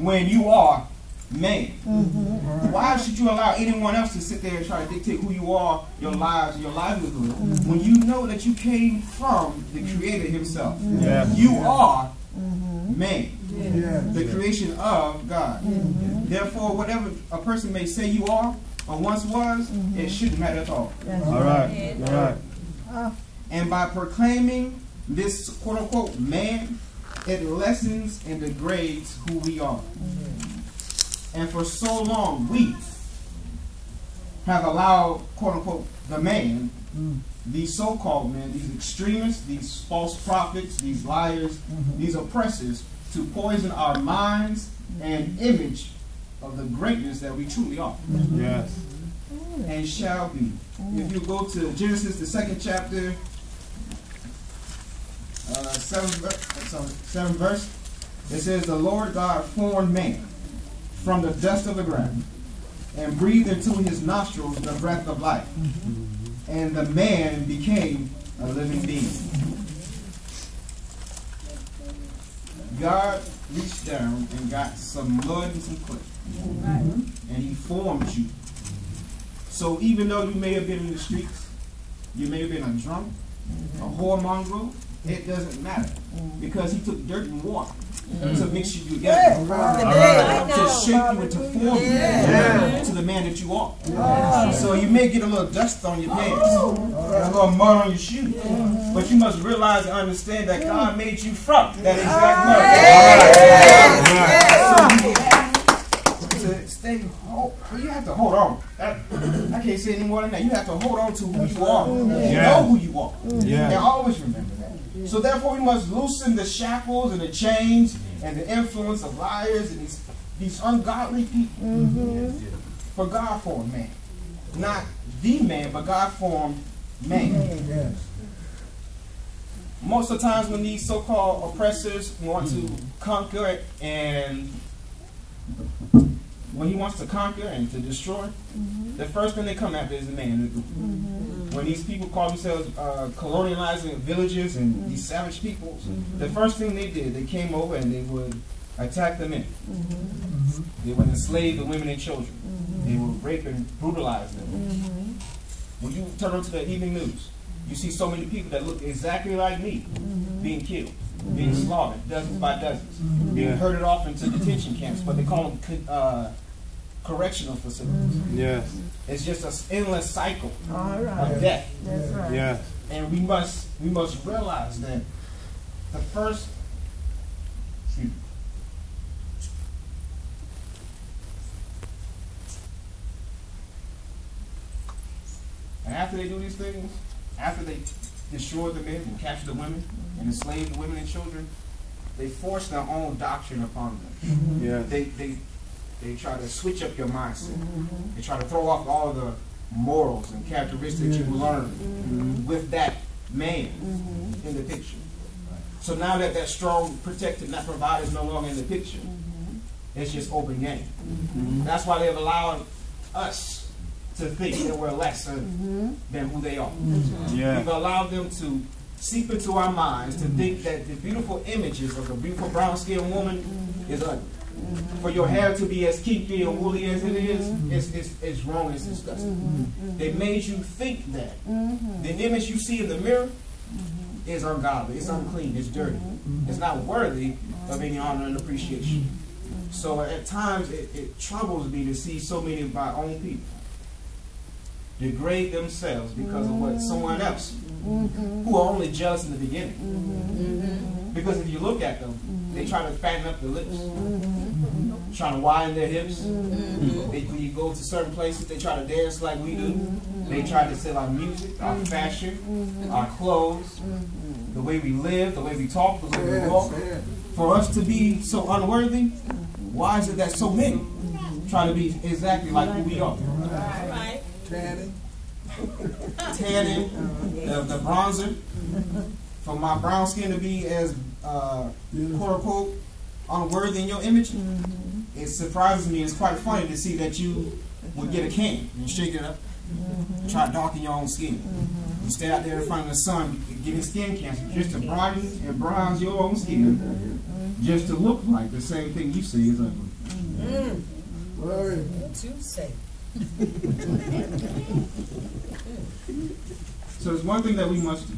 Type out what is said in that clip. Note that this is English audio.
when you are man. Why should you allow anyone else to sit there and try to dictate who you are, your lives, your livelihood, when you know that you came from the Creator Himself? You are man, the creation of God. Therefore, whatever a person may say you are or once was, it shouldn't matter at all. All right. All right. And by proclaiming this quote-unquote man, it lessens and degrades who we are. And for so long, we have allowed, quote-unquote, the man, these so-called men, these extremists, these false prophets, these liars, these oppressors, to poison our minds and image of the greatness that we truly are. Yes. And shall be. If you go to Genesis, the 2nd chapter, 7th verse, it says, the Lord God formed man from the dust of the ground and breathed into his nostrils the breath of life. And the man became a living being. God reached down and got some mud and some clay. And He formed you. So even though you may have been in the streets, you may have been a drunk, a whoremonger, it doesn't matter. Because He took dirt and water to mix you together, to shape you and to form you to the man that you are. So you may get a little dust on your pants, and a little mud on your shoes, but you must realize and understand that God made you from that exact mud. So you have to stay, you have to hold on. I can't say any more than that. You have to hold on to who you are. Know who you are. And always remember that. So therefore we must loosen the shackles and the chains and the influence of liars and these ungodly people. For God formed man. Not the man, but God formed man. Most of the times when these so-called oppressors want to conquer and when he wants to conquer and to destroy, the first thing they come after is the man. When these people call themselves colonializing villages and these savage peoples, the first thing they did, they came over and they would attack the men. They would enslave the women and children. They would rape and brutalize them. When you turn on to the evening news, you see so many people that look exactly like me being killed, being slaughtered, dozens by dozens, being herded off into detention camps, but they call them correctional facilities. Yes. It's just an endless cycle of death. That's right. Yes. And we must realize that the first and after they do these things, after they destroy the men and capture the women and enslave the women and children, they force their own doctrine upon them. Yes. They try to switch up your mindset. They try to throw off all the morals and characteristics you learn with that man in the picture. So now that that strong, protected, that provider is no longer in the picture, it's just open game. That's why they've allowed us to think that we're lesser than who they are. We've allowed them to seep into our minds to think that the beautiful images of a beautiful brown-skinned woman is ugly. For your hair to be as kinky and woolly as it is, it's wrong, it's disgusting. They made you think that the image you see in the mirror is ungodly, it's unclean, it's dirty. It's not worthy of any honor and appreciation. So at times it troubles me to see so many of my own people degrade themselves because of what someone else, who are only jealous in the beginning. Because if you look at them, they try to fatten up their lips, trying to widen their hips. When you go to certain places, they try to dance like we do. They try to sell our music, our fashion, our clothes, the way we live, the way we talk, the way we walk. For us to be so unworthy, why is it that so many try to be exactly like who we are? Tanning, the bronzer, for my brown skin to be as quote-unquote unworthy in your image. It surprises me. It's quite funny to see that you would get a can and shake it up, try to darken your own skin. You stay out there in front of the sun getting skin cancer just to brighten and bronze your own skin. just to look like the same thing you see is ugly. What you say? So there's one thing that we must do.